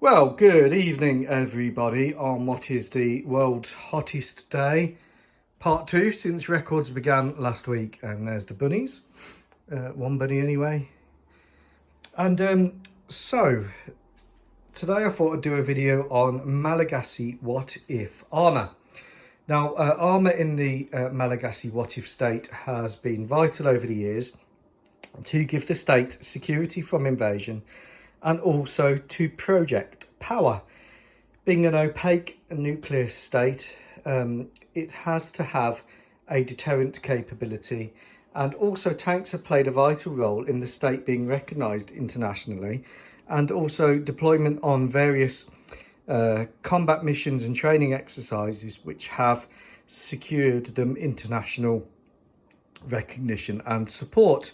Well, good evening, everybody, on what is the world's hottest day, part two, since records began last week. And there's the bunnies, one bunny anyway. And so today I thought I'd do a video on Malagasy what if armour. Now, armour in the Malagasy what if state has been vital over the years to give the state security from invasion and also to project power. Being an opaque nuclear state, it has to have a deterrent capability, and also tanks have played a vital role in the state being recognised internationally, and also deployment on various combat missions and training exercises which have secured them international recognition and support.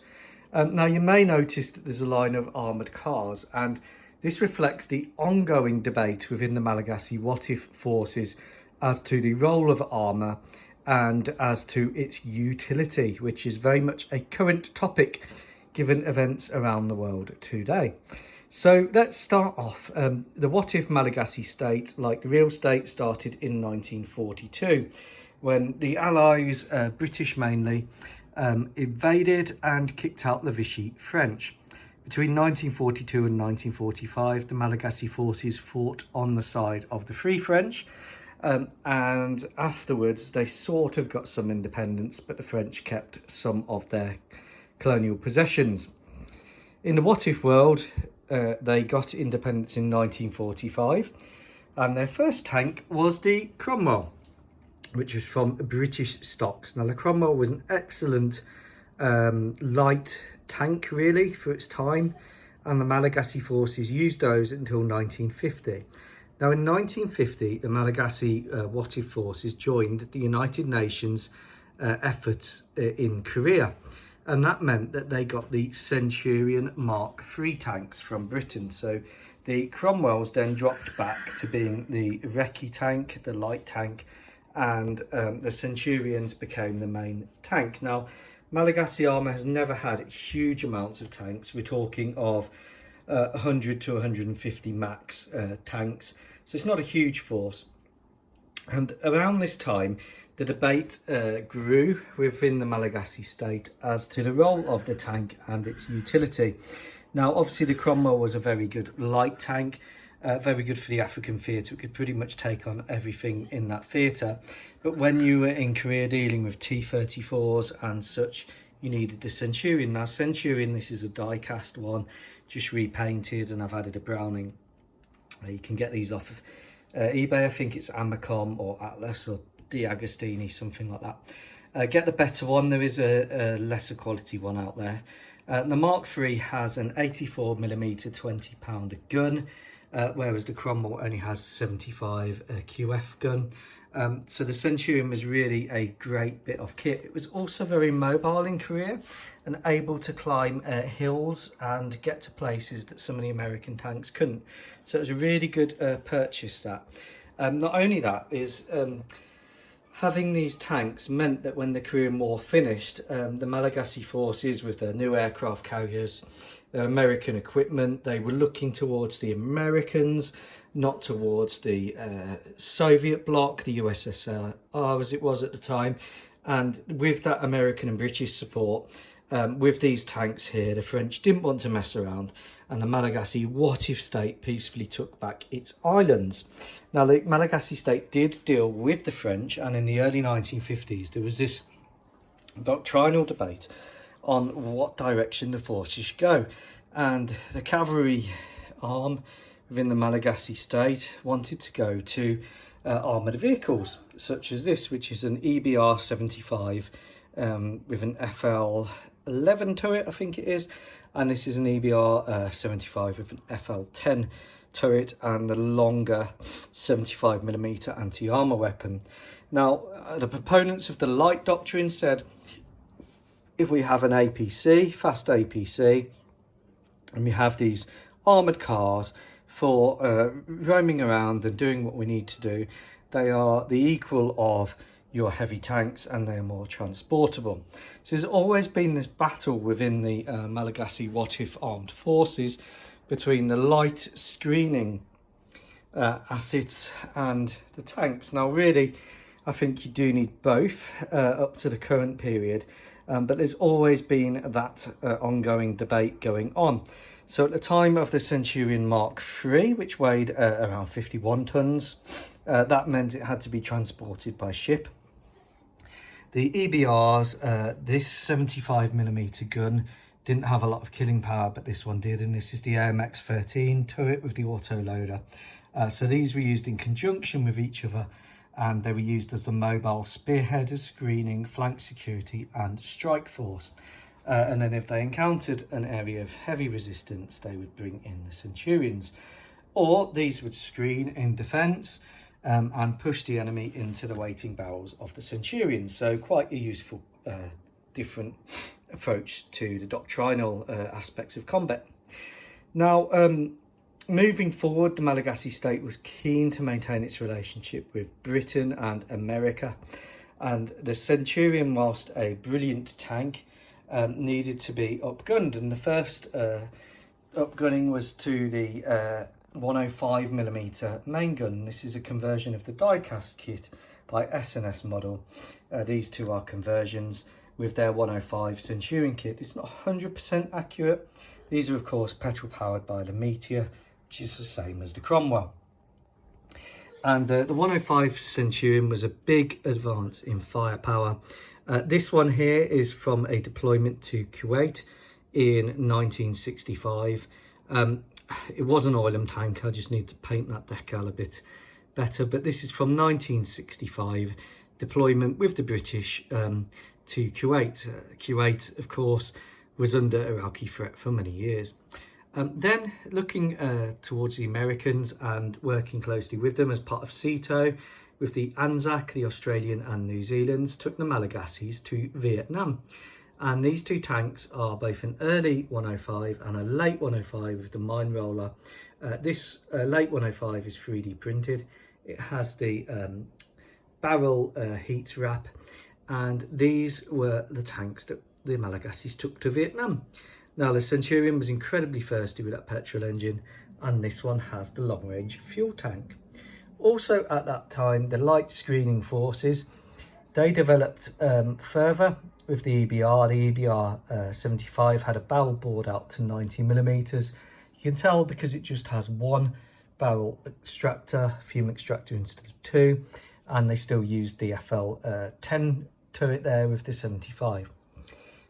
Now, you may notice that there's a line of armoured cars, and this reflects the ongoing debate within the Malagasy what if forces as to the role of armour and as to its utility, which is very much a current topic given events around the world today. So let's start off. The what if Malagasy state, like the real state, started in 1942 when the Allies, British mainly, invaded and kicked out the Vichy French. Between 1942 and 1945, the Malagasy forces fought on the side of the Free French, and afterwards they sort of got some independence, but the French kept some of their colonial possessions. In the what if world, they got independence in 1945, and their first tank was the Cromwell, which was from British stocks. Now, the Cromwell was an excellent light tank, really, for its time, and the Malagasy forces used those until 1950. Now, in 1950, the Malagasy what if forces joined the United Nations efforts in Korea, and that meant that they got the Centurion Mark III tanks from Britain. So the Cromwells then dropped back to being the recce tank, the light tank, and the Centurions became the main tank. Now, Malagasy armour has never had huge amounts of tanks. We're talking of 100 to 150 max tanks, so it's not a huge force. And around this time, the debate grew within the Malagasy state as to the role of the tank and its utility. Now, obviously, the Cromwell was a very good light tank, very good for the African theatre. It could pretty much take on everything in that theatre. But when you were in Korea dealing with T-34s and such, you needed the Centurion. Now, Centurion, this is a die-cast one, just repainted, and I've added a browning. You can get these off of eBay. I think it's Amacom or Atlas or D'Agostini, something like that. Get the better one. There is a lesser quality one out there. The Mark III has an 84mm 20-pounder gun, whereas the Cromwell only has 75 QF gun. So the Centurion was really a great bit of kit. It was also very mobile in Korea and able to climb hills and get to places that some of the American tanks couldn't. So it was a really good purchase, that. Not only that, is having these tanks meant that when the Korean War finished, the Malagasy forces, with their new aircraft carriers, their American equipment, they were looking towards the Americans, not towards the Soviet bloc, the USSR as it was at the time. And with that American and British support, with these tanks here, the French didn't want to mess around, and the Malagasy what if state peacefully took back its islands. Now, the Malagasy state did deal with the French, and in the early 1950s there was this doctrinal debate on what direction the forces should go, and the cavalry arm within the Malagasy state wanted to go to armoured vehicles such as this, which is an EBR 75 with an FL11 turret, I think it is, and this is an EBR 75 with an FL10 turret and the longer 75mm anti-armour weapon. Now, the proponents of the light doctrine said, if we have an APC, fast APC, and we have these armoured cars for roaming around and doing what we need to do, they are the equal of your heavy tanks, and they are more transportable. So there's always been this battle within the Malagasy what if armed forces between the light screening assets and the tanks. Now really, I think you do need both up to the current period, but there's always been that ongoing debate going on. So at the time of the Centurion Mark III, which weighed around 51 tons, that meant it had to be transported by ship. The EBRs, this 75mm gun didn't have a lot of killing power, but this one did, and this is the AMX-13 turret with the autoloader. So these were used in conjunction with each other, and they were used as the mobile spearhead, screening, flank security and strike force. And then if they encountered an area of heavy resistance, they would bring in the Centurions. Or these would screen in defence and push the enemy into the waiting barrels of the Centurions. So quite a useful different approach to the doctrinal aspects of combat. Now, moving forward, the Malagasy state was keen to maintain its relationship with Britain and America, and the Centurion, whilst a brilliant tank, needed to be upgunned, and the first upgunning was to the 105mm main gun. This is a conversion of the die-cast kit by S&S model. These two are conversions with their 105 Centurion kit. It's not 100% accurate. These are of course petrol powered by the Meteor, which is the same as the Cromwell. And the 105 Centurion was a big advance in firepower. This one here is from a deployment to Kuwait in 1965. It was an oilum tank. I just need to paint that decal a bit better. But this is from 1965, deployment with the British to Kuwait. Kuwait, of course, was under Iraqi threat for many years. Then looking towards the Americans and working closely with them as part of SEATO, with the Anzac, the Australian and New Zealand's, took the Malagasys to Vietnam. And these two tanks are both an early 105 and a late 105 with the mine roller. This late 105 is 3D printed. It has the barrel heat wrap, and these were the tanks that the Malagasys took to Vietnam. Now the Centurion was incredibly thirsty with that petrol engine, and this one has the long range fuel tank. Also at that time, the light screening forces, they developed further with the EBR. The EBR 75 had a barrel bored out to 90mm. You can tell because it just has one barrel extractor, fume extractor instead of two, and they still used the FL10 turret there with the 75.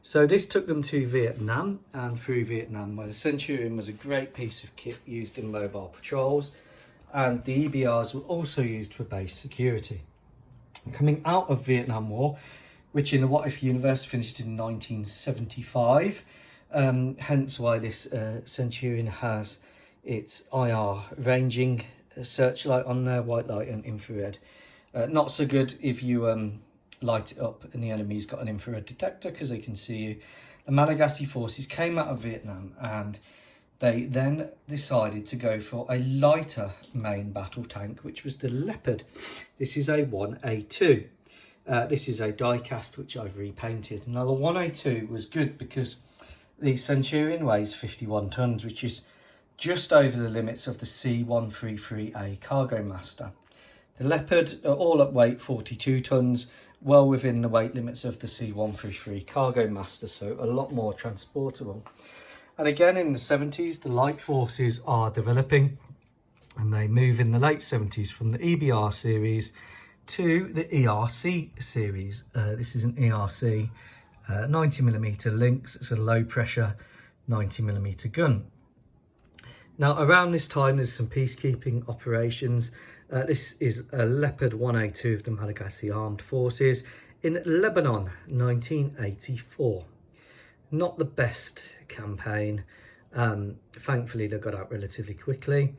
So this took them to Vietnam and through Vietnam, where the Centurion was a great piece of kit used in mobile patrols, and the EBRs were also used for base security. Coming out of Vietnam War, which in the What If universe finished in 1975, hence why this Centurion has its IR ranging searchlight on there, white light and infrared. Not so good if you light it up and the enemy's got an infrared detector, because they can see you. The Malagasy forces came out of Vietnam and they then decided to go for a lighter main battle tank, which was the Leopard. This is a 1A2. This is a die cast which I've repainted. Now the 1A2 was good because the Centurion weighs 51 tons, which is just over the limits of the C133A Cargo Master. The Leopard are all at weight 42 tons, well within the weight limits of the C133 Cargo Master, so a lot more transportable. And again in the 70s, the light forces are developing, and they move in the late 70s from the EBR series to the ERC series. This is an ERC 90mm Lynx. It's a low pressure 90mm gun. Now around this time there's some peacekeeping operations. This is a Leopard 1A2 of the Malagasy Armed Forces in Lebanon, 1984. Not the best campaign. Thankfully they got out relatively quickly.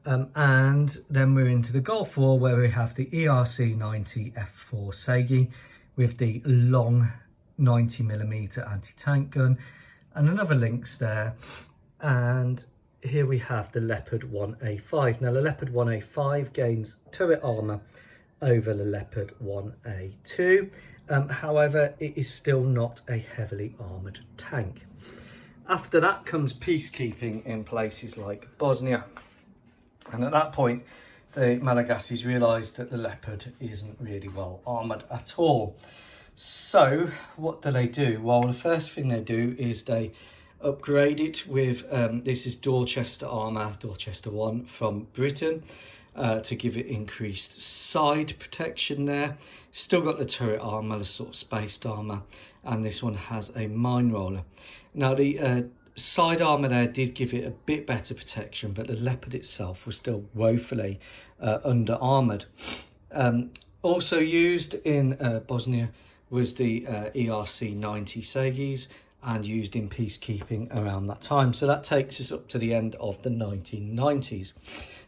And then we're into the Gulf War, where we have the ERC 90 F4 Segi with the long 90mm anti-tank gun and another Lynx there. And here we have the Leopard 1A5. Now the Leopard 1A5 gains turret armour over the Leopard 1A2. However, it is still not a heavily armoured tank. After that comes peacekeeping in places like Bosnia. And at that point, the Malagasys realised that the Leopard isn't really well armoured at all. So what do? Well, the first thing they do is they upgrade it with, this is Dorchester Armour, Dorchester 1 from Britain, to give it increased side protection there. Still got the turret armour, the sort of spaced armour, and this one has a mine roller. Now the side armour there did give it a bit better protection, but the Leopard itself was still woefully under armoured. Also used in Bosnia was the ERC 90 Segis, and used in peacekeeping around that time. So that takes us up to the end of the 1990s.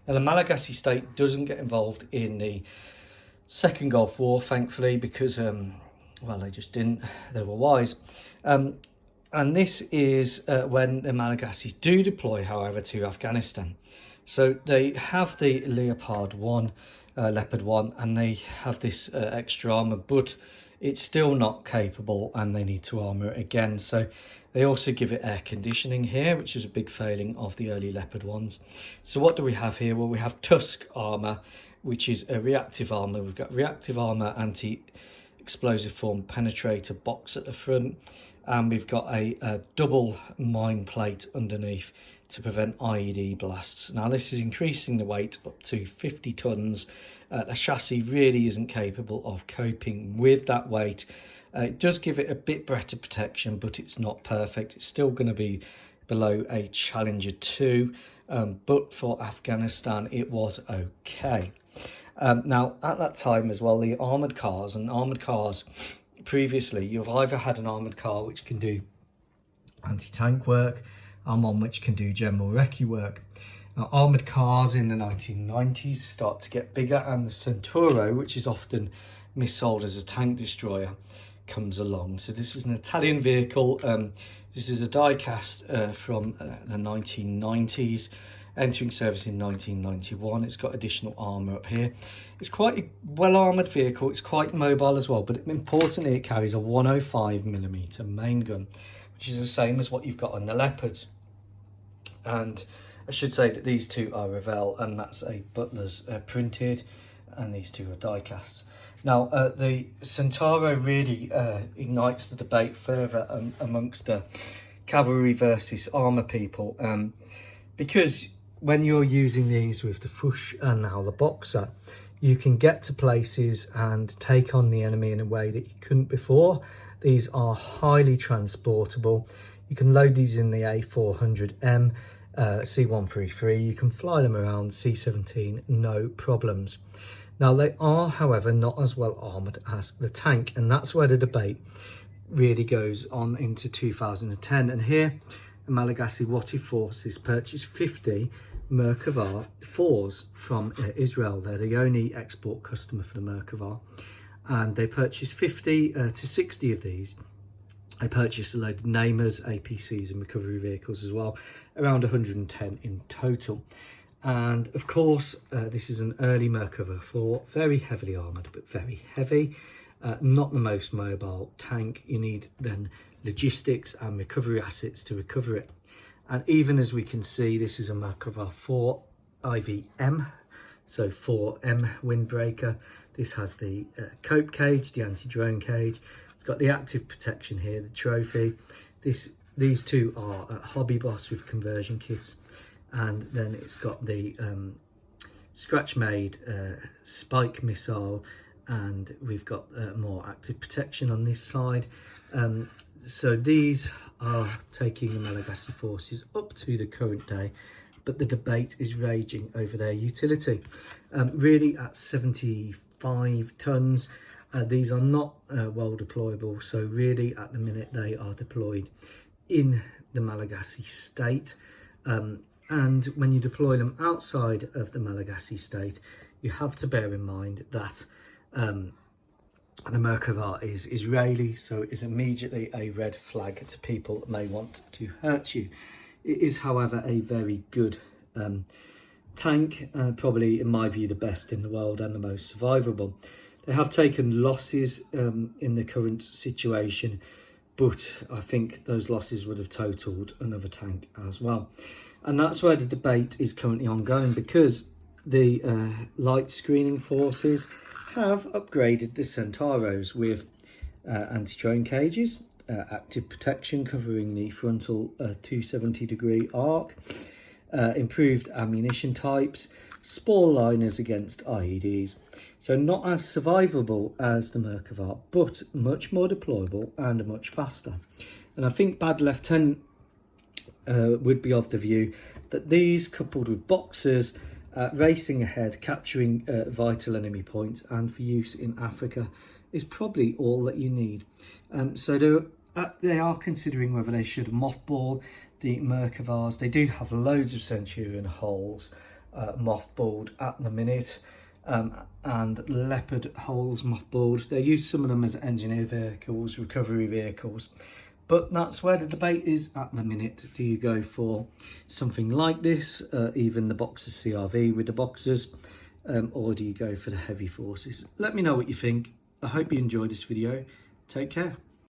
Now the Malagasy state doesn't get involved in the Second Gulf War, thankfully, because well, they just didn't. They were wise. And this is when the Malagasys do deploy, however, to Afghanistan. So they have the Leopard 1, Leopard 1, and they have this extra armour, but it's still not capable and they need to armour it again. So they also give it air conditioning here, which is a big failing of the early Leopard 1s. So what do we have here? Well, we have Tusk armour, which is a reactive armour. We've got reactive armour, anti-explosive form penetrator box at the front, and we've got a double mine plate underneath to prevent IED blasts. Now this is increasing the weight up to 50 tonnes. The chassis really isn't capable of coping with that weight. It does give it a bit better protection, but it's not perfect. It's still going to be below a Challenger 2, but for Afghanistan it was okay. Now at that time as well, the armoured cars, previously you've either had an armoured car which can do anti-tank work, and one which can do general recce work. Now, armoured cars in the 1990s start to get bigger, and the Centauro, which is often missold as a tank destroyer, comes along. So this is an Italian vehicle. This is a die-cast from the 1990s, entering service in 1991. It's got additional armour up here. It's quite a well-armoured vehicle. It's quite mobile as well, but importantly it carries a 105mm main gun, which is the same as what you've got on the Leopards. And I should say that these two are Revell, and that's a Butler's printed, and these two are die casts. Now the Centauro really ignites the debate further amongst the cavalry versus armour people, because when you're using these with the Fush and now the Boxer, you can get to places and take on the enemy in a way that you couldn't before. These are highly transportable. You can load these in the A400M, C133. You can fly them around C17, no problems. Now they are, however, not as well armoured as the tank, and that's where the debate really goes on into 2010. And here, the Malagasy Armed Forces purchased 50 Merkava 4s from Israel. They're the only export customer for the Merkava, and they purchased 50 to 60 of these. They purchased a load of Namers, APCs and recovery vehicles as well, around 110 in total. And of course, this is an early Merkava 4, very heavily armoured, but very heavy. Not the most mobile tank. You need then logistics and recovery assets to recover it. And even as we can see, this is a Merkava 4 IVM, so 4M windbreaker. This has the cope cage, the anti-drone cage. It's got the active protection here, the trophy. These two are Hobby Boss with conversion kits, and then it's got the scratch-made spike missile, and we've got more active protection on this side. So these are taking the Malagasy forces up to the current day, but the debate is raging over their utility. Really at 75 tonnes, these are not well deployable, so really at the minute they are deployed in the Malagasy state. And when you deploy them outside of the Malagasy state, you have to bear in mind that the Merkava is Israeli, so it is immediately a red flag to people that may want to hurt you. It is, however, a very good tank, probably in my view the best in the world and the most survivable. They have taken losses in the current situation, but I think those losses would have totaled another tank as well. And that's where the debate is currently ongoing, because the light screening forces have upgraded the Centauros with anti-drone cages, active protection covering the frontal 270-degree arc, improved ammunition types, spore liners against IEDs. So not as survivable as the Merkava, but much more deployable and much faster. And I think Bad Lieutenant would be of the view that these, coupled with Boxers racing ahead, capturing vital enemy points, and for use in Africa, is probably all that you need. So they are considering whether they should mothball the Merkavas. They do have loads of Centurion hulls mothballed at the minute, and Leopard hulls mothballed. They use some of them as engineer vehicles, recovery vehicles. But that's where the debate is at the minute. Do you go for something like this, even the Boxer CRV with the Boxers, or do you go for the heavy forces? Let me know what you think. I hope you enjoyed this video. Take care.